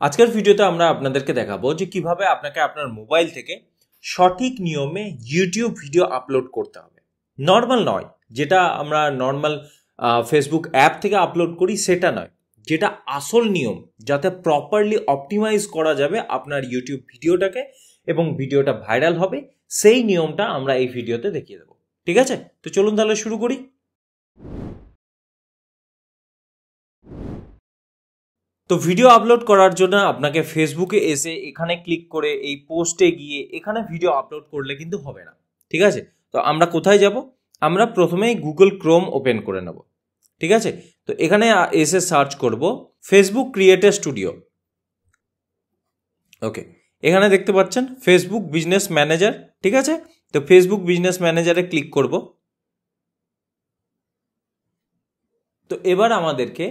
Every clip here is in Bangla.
আজকের ভিডিওতে আমরা আপনাদেরকে দেখাবো যে কিভাবে আপনাকে আপনার মোবাইল থেকে সঠিক নিয়মে ইউটিউব ভিডিও আপলোড করতে হবে। নর্মাল নয়, যেটা আমরা নর্মাল ফেসবুক অ্যাপ থেকে আপলোড করি সেটা নয়, যেটা আসল নিয়ম, যাতে প্রপারলি অপটিমাইজ করা যাবে আপনার ইউটিউব ভিডিওটাকে এবং ভিডিওটা ভাইরাল হবে, সেই নিয়মটা আমরা এই ভিডিওতে দেখিয়ে দেবো। ঠিক আছে, তো চলুন তাহলে শুরু করি। তো ভিডিও আপলোড করার জন্য আপনাকে ফেসবুকে এসে এখানে ক্লিক করে এই পোস্টে গিয়ে এখানে ভিডিও আপলোড করলে কিন্তু হবে না। ঠিক আছে, তো আমরা কোথায় যাব? আমরা প্রথমেই গুগল ক্রোম ওপেন করে নেব। ঠিক আছে, তো এখানে এসে সার্চ করব ফেসবুক ক্রিয়েটর স্টুডিও। ওকে, এখানে দেখতে পাচ্ছেন ফেসবুক বিজনেস ম্যানেজার। ঠিক আছে, তো ফেসবুক বিজনেস ম্যানেজারে ক্লিক করব। তো এবার আমাদেরকে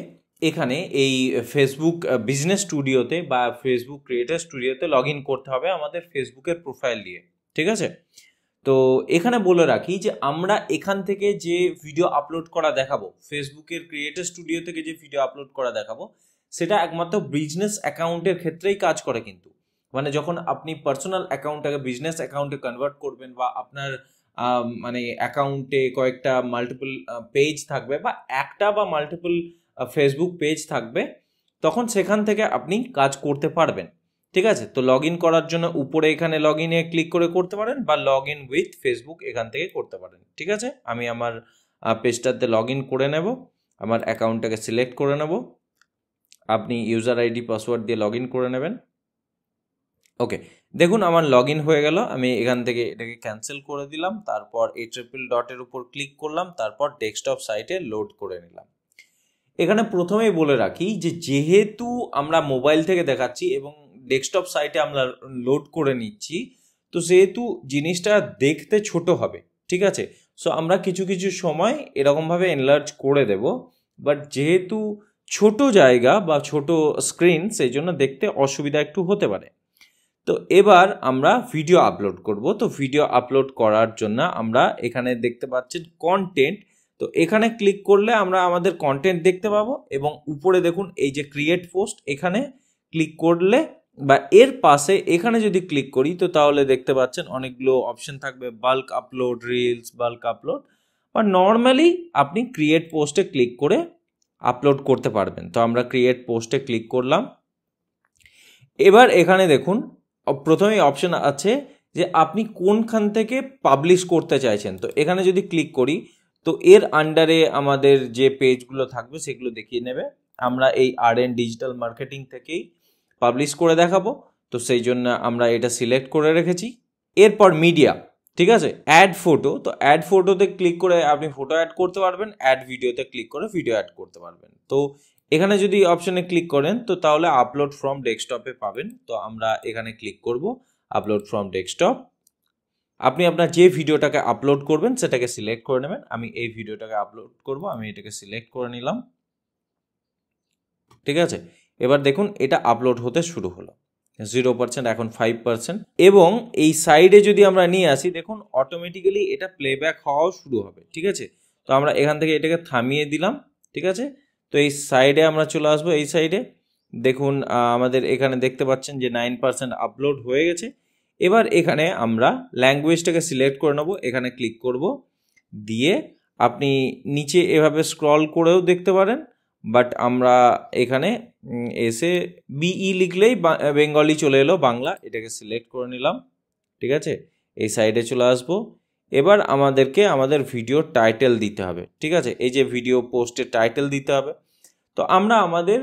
এখানে এই ফেসবুক বিজনেস স্টুডিওতে বা ফেসবুক ক্রিয়েটর স্টুডিওতে লগ ইন করতে হবে আমাদের ফেসবুকের প্রোফাইল দিয়ে। ঠিক আছে, তো এখানে বলে রাখি যে আমরা এখান থেকে যে ভিডিও আপলোড করা দেখাবো, ফেসবুকের ক্রিয়েটর স্টুডিও থেকে যে ভিডিও আপলোড করা দেখাবো, সেটা একমাত্র বিজনেস অ্যাকাউন্টের ক্ষেত্রেই কাজ করে। কিন্তু মানে যখন আপনি পার্সোনাল অ্যাকাউন্টটাকে বিজনেস অ্যাকাউন্টে কনভার্ট করবেন বা আপনার মানে অ্যাকাউন্টে কয়েকটা মাল্টিপল পেজ থাকবে বা একটা বা মাল্টিপল ফেসবুক পেজ থাকবে, তখন সেখান থেকে আপনি কাজ করতে পারবেন। ঠিক আছে, তো লগ ইন করার জন্য উপরে এখানে লগ ইনে ক্লিক করে করতে পারেন বা লগ ইন উইথ ফেসবুক এখান থেকে করতে পারেন। ঠিক আছে, আমি আমার পেজটাতে লগ ইন করে নেব, আমার অ্যাকাউন্টটাকে সিলেক্ট করে নেব। আপনি ইউজার আইডি পাসওয়ার্ড দিয়ে লগ ইন করে নেবেন। ওকে, দেখুন আমার লগ ইন হয়ে গেল। আমি এখান থেকে এটাকে ক্যান্সেল করে দিলাম, তারপর এই ট্রিপল ডটের উপর ক্লিক করলাম, তারপর ডেস্কটপ সাইটে লোড করে নিলাম। এখানে প্রথমেই বলে রাখি যে যেহেতু আমরা মোবাইল থেকে দেখাচ্ছি এবং ডেস্কটপ সাইটে আমরা লোড করে নিচ্ছি, তো সেহেতু জিনিসটা দেখতে ছোট হবে। ঠিক আছে, সো আমরা কিছু কিছু সময় এরকমভাবে এনলার্জ করে দেব, বাট যেহেতু ছোট জায়গা বা ছোট স্ক্রিন, সেই জন্য দেখতে অসুবিধা একটু হতে পারে। তো এবার আমরা ভিডিও আপলোড করব। তো ভিডিও আপলোড করার জন্য আমরা এখানে দেখতে পাচ্ছেন কন্টেন্ট, তো এখানে ক্লিক করলে আমরা আমাদের কন্টেন্ট দেখতে পাবো এবং উপরে দেখুন এই যে ক্রিয়েট পোস্ট, এখানে ক্লিক করলে বা এর পাশে এখানে যদি ক্লিক করি, তো তাহলে দেখতে পাচ্ছেন অনেকগুলো অপশন থাকবে, bulk upload, reels, bulk upload, বা নর্মালি আপনি ক্রিয়েট পোস্টে ক্লিক করে আপলোড করতে পারবেন। তো আমরা ক্রিয়েট পোস্টে ক্লিক করলাম। এবার এখানে দেখুন প্রথমে অপশন আছে যে আপনি কোনখান থেকে পাবলিশ করতে চাইছেন। তো এখানে যদি ক্লিক করি, তো এর আন্ডারে আমাদের যে পেজগুলো থাকবে সেগুলো দেখিয়ে নেবে। আমরা এই RN ডিজিটাল মার্কেটিং থেকেই পাবলিশ করে দেখাবো, তো সেই জন্য আমরা এটা সিলেক্ট করে রেখেছি। এরপর মিডিয়া, ঠিক আছে, অ্যাড ফটো, তো অ্যাড ফটোতে ক্লিক করে আপনি ফটো অ্যাড করতে পারবেন, অ্যাড ভিডিওতে ক্লিক করে ভিডিও অ্যাড করতে পারবেন। তো এখানে যদি অপশনে ক্লিক করেন, তো তাহলে আপলোড ফ্রম ডেস্কটপে পাবেন। তো আমরা এখানে ক্লিক করব আপলোড ফ্রম ডেস্কটপ। আপনি আপনার যে ভিডিওটাকে আপলোড করবেন সেটাকে সিলেক্ট করে নেবেন। আমি এই ভিডিওটাকে আপলোড করব, আমি এটাকে সিলেক্ট করে নিলাম। ঠিক আছে, এবার দেখুন এটা আপলোড হতে শুরু হলো। 0% এখন 5%, এবং এই সাইডে যদি আমরা নিয়ে আসি, দেখুন অটোমেটিক্যালি এটা প্লেব্যাক হওয়াও শুরু হবে। ঠিক আছে, তো আমরা এখান থেকে এটাকে থামিয়ে দিলাম। ঠিক আছে, তো এই সাইডে আমরা চলে আসবো। এই সাইডে দেখুন আমাদের এখানে দেখতে পাচ্ছেন যে 9% আপলোড হয়ে গেছে। এবার এখানে আমরা ল্যাঙ্গুয়েজটাকে সিলেক্ট করে নেব, এখানে ক্লিক করব, দিয়ে আপনি নিচে এভাবে স্ক্রল করেও দেখতে পারেন, বাট আমরা এখানে এসে বিই লিখলেই বেঙ্গলি চলে এলো, বাংলা, এটাকে সিলেক্ট করে নিলাম। ঠিক আছে, এই সাইডে চলে আসবো। এবার আমাদেরকে আমাদের ভিডিওর টাইটেল দিতে হবে। ঠিক আছে, এই যে ভিডিও পোস্টের টাইটেল দিতে হবে। তো আমরা আমাদের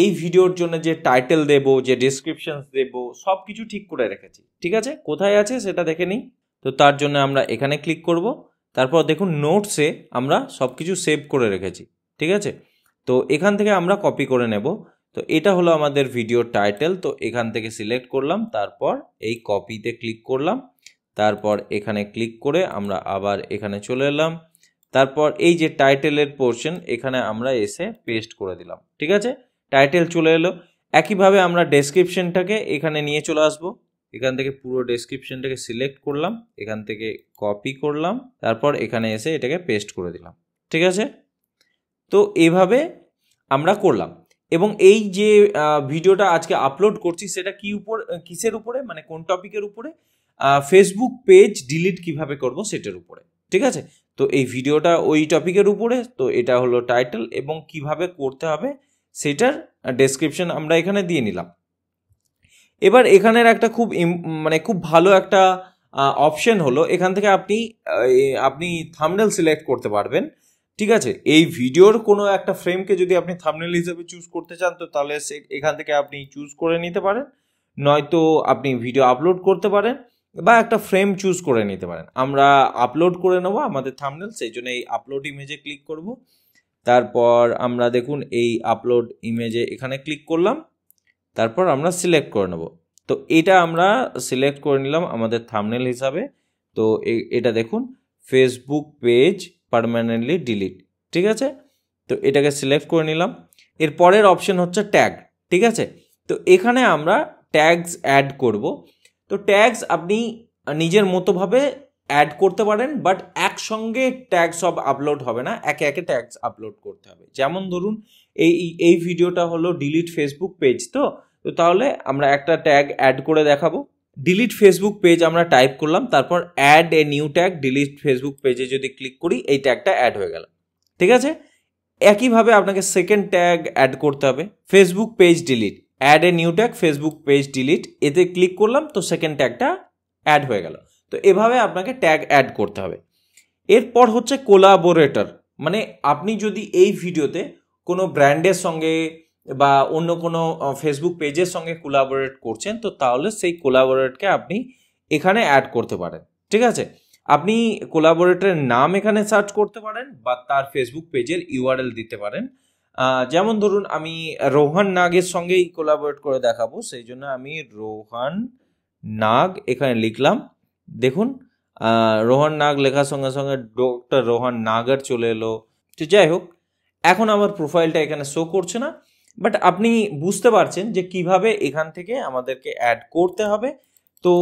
এই ভিডিওর জন্য যে টাইটেল দেব, যে ডেসক্রিপশন দেব, সব কিছু ঠিক করে রেখেছি। ঠিক আছে, কোথায় আছে সেটা দেখে নিই। তো তার জন্য আমরা এখানে ক্লিক করব, তারপর দেখুন নোটসে আমরা সব কিছু সেভ করে রেখেছি। ঠিক আছে, তো এখান থেকে আমরা কপি করে নেব। তো এটা হলো আমাদের ভিডিওর টাইটেল। তো এখান থেকে সিলেক্ট করলাম, তারপর এই কপিতে ক্লিক করলাম, তারপর এখানে ক্লিক করে আমরা আবার এখানে চলে এলাম, তারপর এই যে টাইটেলের পোর্শন এখানে আমরা এসে পেস্ট করে দিলাম। ঠিক আছে, টাইটেল চলে এলো। একইভাবে আমরা ডেসক্রিপশনটাকে এখানে নিয়ে চলে আসবো। এখান থেকে পুরো ডেসক্রিপশনটাকে সিলেক্ট করলাম, এখান থেকে কপি করলাম, তারপর এখানে এসে এটাকে পেস্ট করে দিলাম। ঠিক আছে, তো এইভাবে আমরা করলাম। এবং এই যে ভিডিওটা আজকে আপলোড করছি সেটা কিসের উপরে, মানে কোন টপিকের উপরে, ফেসবুক পেজ ডিলিট কিভাবে করব সেটার উপরে, ঠিক আছে। তো এই ভিডিওটা ওই টপিকের উপরে, তো এটা হলো টাইটেল, এবং কিভাবে করতে হবে সেটার ডেসক্রিপশন আমরা এখানে দিয়ে নিলাম। এবার এখানের একটা খুব ভালো একটা অপশন হলো, এখান থেকে আপনি থাম্বনেল সিলেক্ট করতে পারবেন, ঠিক আছে। এই ভিডিওর কোনো একটা ফ্রেমকে যদি আপনি থাম্বনেল হিসেবে চুজ করতে চান, তো তাহলে এখান থেকে আপনি চুজ করে নিতে পারেন, নয়তো আপনি ভিডিও আপলোড করতে পারেন, বা একটা ফ্রেম চুজ করে নিতে পারেন। আমরা আপলোড করে নেব আমাদের থাম্বনেল, সেই জন্য এই আপলোড ইমেজে ক্লিক করব। তারপর আমরা দেখুন এই আপলোড ইমেজে এখানে ক্লিক করলাম, তারপর আমরা সিলেক্ট করে নেব। তো এটা আমরা সিলেক্ট করে নিলাম আমাদের থাম্বনেল হিসাবে। তো এটা দেখুন, ফেসবুক পেজ পার্মানেন্টলি ডিলিট, ঠিক আছে। তো এটাকে সিলেক্ট করে নিলাম। এর পরের অপশন হচ্ছে ট্যাগ, ঠিক আছে। তো এখানে আমরা ট্যাগস অ্যাড করব। তো ট্যাগস আপনি নিজের মতোভাবে অ্যাড করতে পারেন, বাট একসঙ্গে ট্যাগ সব আপলোড হবে না, একে একে ট্যাগস আপলোড করতে হবে। যেমন ধরুন এই ভিডিওটা হলো ডিলিট ফেসবুক পেজ, তো তাহলে আমরা একটা ট্যাগ অ্যাড করে দেখাবো। ডিলিট ফেসবুক পেজ আমরা টাইপ করলাম, তারপর add a new tag delete Facebook পেজে যদি ক্লিক করি, এই ট্যাগটা অ্যাড হয়ে গেল, ঠিক আছে। একইভাবে আপনাকে সেকেন্ড ট্যাগ অ্যাড করতে হবে, Facebook page delete, add a new tag Facebook page delete, এতে ক্লিক করলাম, তো সেকেন্ড ট্যাগটা অ্যাড হয়ে গেল। তো এভাবে আপনাকে ট্যাগ অ্যাড করতে হবে। এরপর হচ্ছে কোলাবোরেটর, মানে আপনি যদি এই ভিডিওতে কোনো ব্র্যান্ডের সঙ্গে বা অন্য কোনো ফেসবুক পেজের সঙ্গে কোলাবোরেট করছেন, তো তাহলে সেই কোলাবোরেটকে আপনি এখানে অ্যাড করতে পারেন, ঠিক আছে। আপনি কোলাবোরেটরের নাম এখানে সার্চ করতে পারেন, বা তার ফেসবুক পেজের ইউআরএল দিতে পারেন। যেমন ধরুন আমি রোহান নাগের সঙ্গেই কোলাবোরেট করে দেখাবো, সেই জন্য আমি রোহান নাগ এখানে লিখলাম। দেখুন রোহান নাগ লেখার সঙ্গে সঙ্গে ডক্টর রোহান নাগার চলে এলো। তো যাই হোক, এখন আমার প্রোফাইলটা এখানে শো করছে না, বাট আপনি বুঝতে পারছেন যে কিভাবে এখান থেকে আমাদেরকে অ্যাড করতে হবে। তো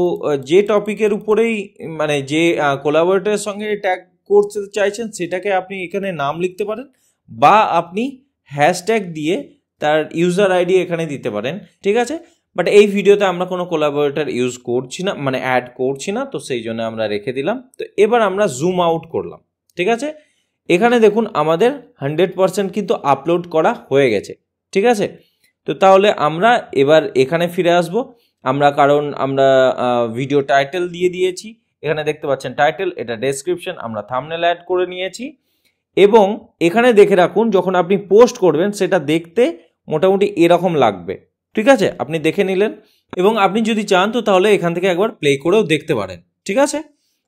যে টপিকের উপরেই, মানে যে কোলাবোরেটরের সঙ্গে ট্যাগ করতে চাইছেন, সেটাকে আপনি এখানে নাম লিখতে পারেন, বা আপনি হ্যাশট্যাগ দিয়ে তার ইউজার আইডি এখানে দিতে পারেন, ঠিক আছে। বাট এই ভিডিওতে আমরা কোনো কোলাবোরেটর ইউজ করছি না, মানে অ্যাড করছি না, তো সেই জন্য আমরা রেখে দিলাম। তো এবার আমরা জুম আউট করলাম, ঠিক আছে। এখানে দেখুন আমাদের 100% কিন্তু আপলোড করা হয়ে গেছে, ঠিক আছে। তো তাহলে আমরা এবার এখানে ফিরে আসব, কারণ আমরা ভিডিও টাইটেল দিয়ে দিয়েছি, এখানে দেখতে পাচ্ছেন টাইটেল, এটা ডেসক্রিপশন, আমরা থাম্বনেল অ্যাড করে নিয়েছি। এবং এখানে দেখে রাখুন, যখন আপনি পোস্ট করবেন সেটা দেখতে মোটামুটি এরকম লাগবে, ঠিক আছে। আপনি দেখে নিলেন, এবং আপনি যদি চান তো তাহলে এখান থেকে একবার প্লে করেও দেখতে পারেন, ঠিক আছে।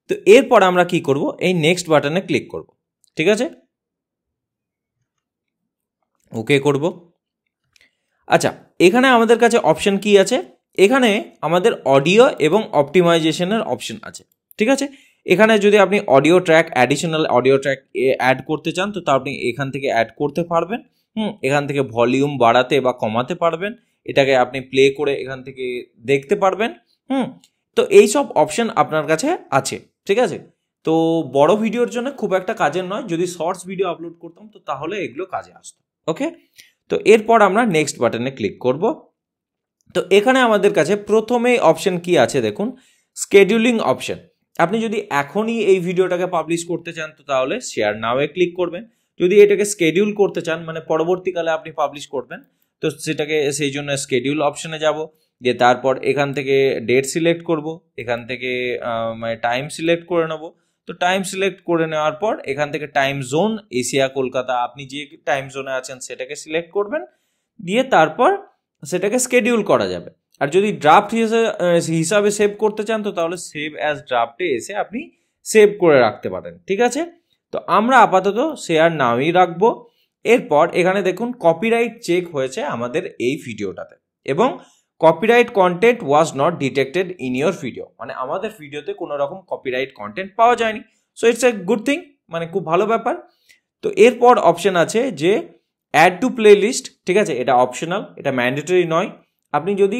তো এরপর আমরা কি করব, এই নেক্সট বাটনে ক্লিক করব, ঠিক আছে, ওকে করব। আচ্ছা, এখানে আমাদের কাছে অপশন কি আছে, এখানে আমাদের অডিও এবং অপটিমাইজেশনের অপশন আছে, ঠিক আছে। এখানে যদি আপনি অ্যাডিশনাল অডিও ট্র্যাক অ্যাড করতে চান, তো তা আপনি এখান থেকে অ্যাড করতে পারবেন। এখান থেকে ভলিউম বাড়াতে বা কমাতে পারবেন, এটাকে আপনি প্লে করে এখান থেকে দেখতে পারবেন। তো এই সব অপশন আপনার কাছে আছে, ঠিক আছে। তো বড় ভিডিওর জন্য খুব একটা কাজের নয়, যদি শর্টস ভিডিও আপলোড করতাম তো তাহলে এগুলো কাজে আসতো, ওকে। তো এরপর আমরা নেক্সট বাটনে ক্লিক করব। তো এখানে আমাদের কাছে প্রথমে অপশন কি আছে দেখুন, স্কেডিউলিং অপশন। আপনি যদি এখনই এই ভিডিওটাকে পাবলিশ করতে চান, তো তাহলে শেয়ার নাওয়ে ক্লিক করবেন। যদি এটাকে স্কেডিউল করতে চান, মানে পরবর্তীকালে আপনি পাবলিশ করবেন, তো সেটাকে সেই জন্য স্কেডিউল অপশনে যাব, যে তারপর এখান থেকে ডেট সিলেক্ট করব, এখান থেকে মানে টাইম সিলেক্ট করে নেব। তো টাইম সিলেক্ট করে নেওয়ার পর এখান থেকে টাইম জোন, এশিয়া কলকাতা, আপনি যে টাইম জোনে আছেন সেটাকে সিলেক্ট করবেন, দিয়ে তারপর সেটাকে স্কেডিউল করা যাবে। আর যদি ড্রাফট হিসাবে সেভ করতে চান, তো তাহলে সেভ অ্যাজ ড্রাফটে এসে আপনি সেভ করে রাখতে পারেন, ঠিক আছে। তো আমরা আপাতত শেয়ার নাওই রাখবো। এরপর এখানে দেখুন কপিরাইট চেক হয়েছে আমাদের এই ভিডিওটাতে, এবং copyright content was not detected in your video, মানে আমাদের ভিডিওতে কোনো রকম কপিরাইট কন্টেন্ট পাওয়া যায়নি। So it's a good thing, মানে খুব ভালো ব্যাপার। তো এরপর অপশন আছে যে অ্যাড টু প্লে লিস্ট, ঠিক আছে। এটা অপশনাল, এটা ম্যান্ডেটরি নয়। আপনি যদি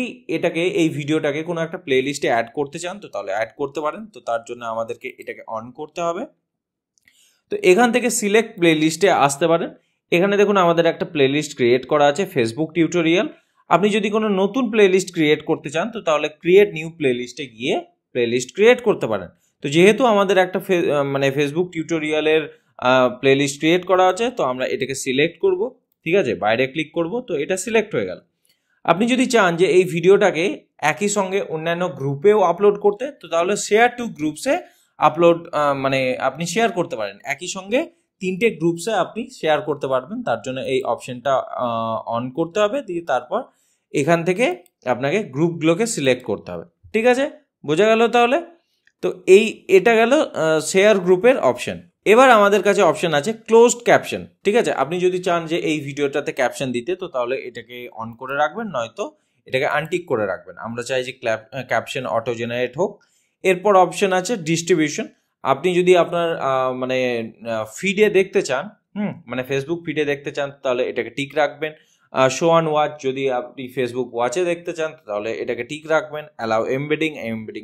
এই ভিডিওটাকে কোনো একটা প্লে লিস্টে অ্যাড করতে চান, তো তাহলে অ্যাড করতে পারেন। তো তার জন্য আমাদেরকে এটাকে অন করতে হবে। তো এখান থেকে সিলেক্ট প্লে লিস্টে আসতে পারেন। এখানে দেখুন আমাদের একটা প্লেলিস্ট ক্রিয়েট করা আছে ফেসবুক টিউটোরিয়াল। আপনি যদি কোনো নতুন প্লেলিস্ট ক্রিয়েট করতে চান তো তাহলে ক্রিয়েট নিউ প্লেলিস্টে গিয়ে প্লেলিস্ট ক্রিয়েট করতে পারেন। তো যেহেতু আমাদের একটা মানে ফেসবুক টিউটোরিয়ালের প্লেলিস্ট ক্রিয়েট করা আছে, তো আমরা এটাকে সিলেক্ট করব, ঠিক আছে, বাইরে ক্লিক করব, তো এটা সিলেক্ট হয়ে গেল। আপনি যদি চান যে এই ভিডিওটাকে একই সঙ্গে অন্যান্য গ্রুপেও আপলোড করতে, তো তাহলে শেয়ার টু গ্রুপসে আপলোড মানে আপনি শেয়ার করতে পারেন, একই সঙ্গে 3টে গ্রুপসে আপনি শেয়ার করতে পারবেন। তার জন্য এই অপশনটা অন করতে হবে, দিয়ে তারপর এখান থেকে আপনাকে গ্রুপগুলোকে সিলেক্ট করতে হবে। ঠিক আছে, বোঝা গেল তাহলে? তো এটা গেল শেয়ার গ্রুপের অপশন। এবার আমাদের কাছে অপশন আছে ক্লোজড ক্যাপশন। ঠিক আছে, আপনি যদি চান যে এই ভিডিওটাতে ক্যাপশন দিতে, তো তাহলে এটাকে অন করে রাখবেন, নয়তো এটাকে আনটিক করে রাখবেন। আমরা চাই যে ক্যাপশন অটো জেনারেট হোক। এরপর অপশন আছে ডিস্ট্রিবিউশন। আপনি যদি আপনার মানে ফিডে দেখতে চান, মানে ফেসবুক ফিডে দেখতে চান, তাহলে এটাকে টিক রাখবেন। শো অন ওয়াচ, যদি আপনি ফেসবুক ওয়াচে দেখতে চান তাহলে এটাকে টিক রাখবেন। অ্যালাউ এমবেডিং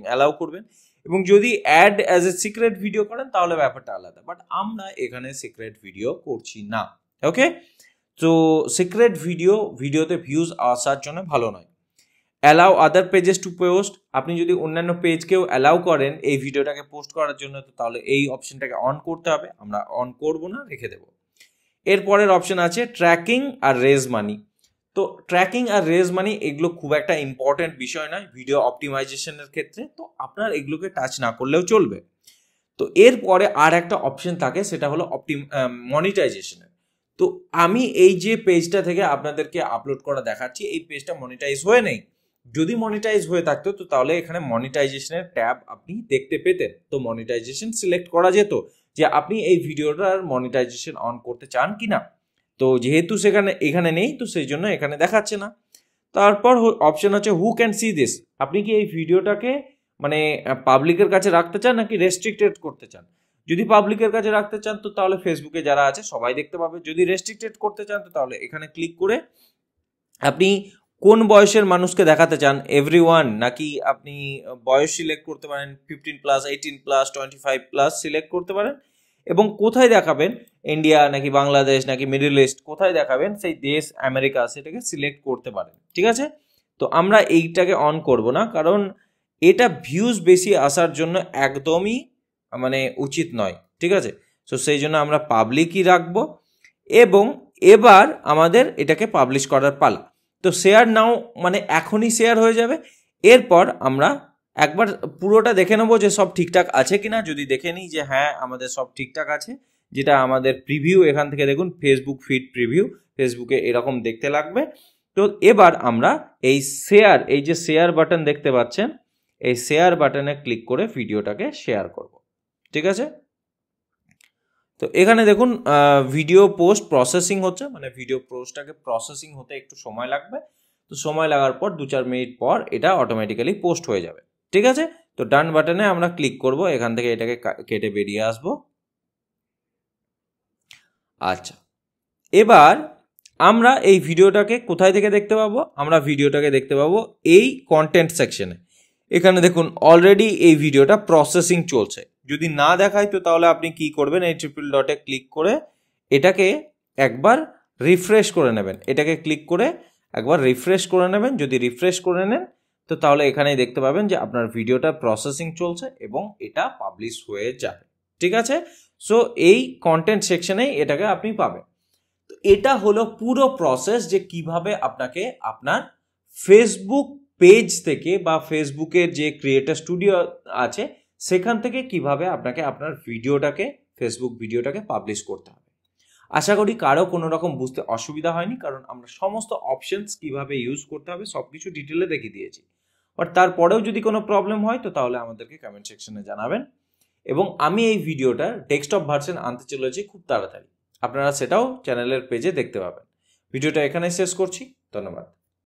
অ্যালাউ করবেন। এবং যদি add as a secret video করেন তাহলে ব্যাপারটা আলাদা, বাট আমরা এখানে সিক্রেট ভিডিও করছি না। ওকে, তো সিক্রেট ভিডিওতে ভিউজ আসার জন্য ভালো নয়। অ্যালাউ আদার পেজেস টু পোস্ট, আপনি যদি অন্যান্য পেজকেও অ্যালাউ করেন এই ভিডিওটাকে পোস্ট করার জন্য, তো তাহলে এই অপশনটাকে অন করতে হবে। আমরা অন করব না, রেখে দেব। এরপরের অপশন আছে ট্র্যাকিং আর রেজ মানি। তো ট্র্যাকিং আর রেজ মানি এগুলো খুব একটা ইম্পর্টেন্ট বিষয় নয় ভিডিও অপটিমাইজেশনের ক্ষেত্রে, তো আপনার এগুলোকে টাচ না করলেও চলবে। তো এরপরে আর একটা অপশন থাকে, সেটা হলো মনিটাইজেশনের। তো আমি এই যে পেজটা থেকে আপনাদেরকে আপলোড করা দেখাচ্ছি, এই পেজটা মনিটাইজ হয়ে নেই। যদি মনিটাইজ হয়ে থাকতো তো তাহলে এখানে মনিটাইজেশনের ট্যাব আপনি দেখতে পেতেন। তো মনিটাইজেশন সিলেক্ট করা যেত যে আপনি এই ভিডিওটার মনিটাইজেশন অন করতে চান কিনা। তো যেহেতু এখানে নেই, তো সেই জন্য এখানে দেখাচ্ছে না। তারপর অপশন আছে হু ক্যান সি দিস, আপনি কি এই ভিডিওটাকে মানে পাবলিকের কাছে রাখতে চান নাকি রেস্ট্রিক্টেড করতে চান। যদি পাবলিকের কাছে রাখতে চান তো তাহলে ফেসবুকে যারা আছে সবাই দেখতে পাবে। যদি রেস্ট্রিক্টেড করতে চান তো তাহলে এখানে ক্লিক করে আপনি কোন বয়সের মানুষকে দেখাতে চান, এভরিওয়ান, নাকি আপনি বয়স সিলেক্ট করতে পারেন 15+, 18+, 25+ সিলেক্ট করতে পারেন। এবং কোথায় দেখাবেন, ইন্ডিয়া নাকি বাংলাদেশ নাকি মিডল ইস্ট, কোথায় দেখাবেন সেই দেশ, আমেরিকা, সেটাকে সিলেক্ট করতে পারেন। ঠিক আছে, তো আমরা এইটাকে অন করব না, কারণ এটা ভিউজ বেশি আসার জন্য একদমই মানে উচিত নয়। ঠিক আছে, তো সেই জন্য আমরা পাবলিকই রাখবো। এবং এবার আমাদের এটাকে পাবলিশ করার পালা। তো শেয়ার নাও মানে এখনই শেয়ার হয়ে যাবে। এরপর আমরা একবার পুরোটা দেখে নেবো যে সব ঠিকঠাক আছে কিনা। যদি দেখে নিই যে হ্যাঁ আমাদের সব ঠিকঠাক আছে, যেটা আমাদের প্রিভিউ, এখান থেকে দেখুন ফেসবুক ফিড প্রিভিউ, ফেসবুকে এরকম দেখতে লাগবে। তো এবার আমরা এই যে শেয়ার বাটন দেখতে পাচ্ছেন, এই শেয়ার বাটনে ক্লিক করে ভিডিওটাকে শেয়ার করব। ঠিক আছে, তো এখানে দেখুন ভিডিও পোস্ট প্রসেসিং হচ্ছে, মানে ভিডিও পোস্টটাকে প্রসেসিং হতে একটু সময় লাগবে। তো সময় লাগার পর 2-4 মিনিট পর এটা অটোমেটিক্যালি পোস্ট হয়ে যাবে। ঠিক আছে, তো ডান বাটনে আমরা ক্লিক করব, এখান থেকে এটাকে কেটে বেরিয়ে আসবো। আচ্ছা, এবার আমরা এই ভিডিওটাকে কোথায় থেকে দেখতে পাবো, আমরা ভিডিওটাকে দেখতে পাবো এই কন্টেন্ট সেকশনে। এখানে দেখুন অলরেডি এই ভিডিওটা প্রসেসিং চলছে। যদি না দেখায় তো তাহলে আপনি কি করবেন, এই ট্রিপল ডটে ক্লিক করে এটাকে একবার রিফ্রেশ করে নেবেন। এটাকে ক্লিক করে একবার রিফ্রেশ করে নেবেন। যদি রিফ্রেশ করে নেন তো তাহলে এখানেই দেখতে পাবেন যে আপনার ভিডিওটা প্রসেসিং চলছে এবং এটা পাবলিশ হয়ে যাবে। ঠিক আছে, সো এই কন্টেন্ট সেকশনেই এটাকে আপনি পাবেন। তো এটা হলো পুরো প্রসেস যে কিভাবে আপনাকে আপনার ফেসবুক পেজ থেকে বা ফেসবুকের যে ক্রিয়েটর স্টুডিও আছে সেখান থেকে কিভাবে আপনাকে আপনার ফেসবুক ভিডিওটাকে পাবলিশ করতে হবে। আশা করি কারো কোনো রকম বুঝতে অসুবিধা হয়নি, কারণ আমরা সমস্ত অপশনস কিভাবে ইউজ করতে হবে সবকিছু ডিটেলে দেখিয়ে দিয়েছি। বাট তারপরেও যদি কোনো প্রবলেম হয় তো তাহলে আমাদেরকে কমেন্ট সেকশনে জানাবেন। এবং আমি এই ভিডিওটার ডেস্কটপ ভার্সন আনতে চলেছি খুব তাড়াতাড়ি, আপনারা সেটাও চ্যানেলের পেজে দেখতে পাবেন। ভিডিওটা এখানে শেষ করছি, ধন্যবাদ।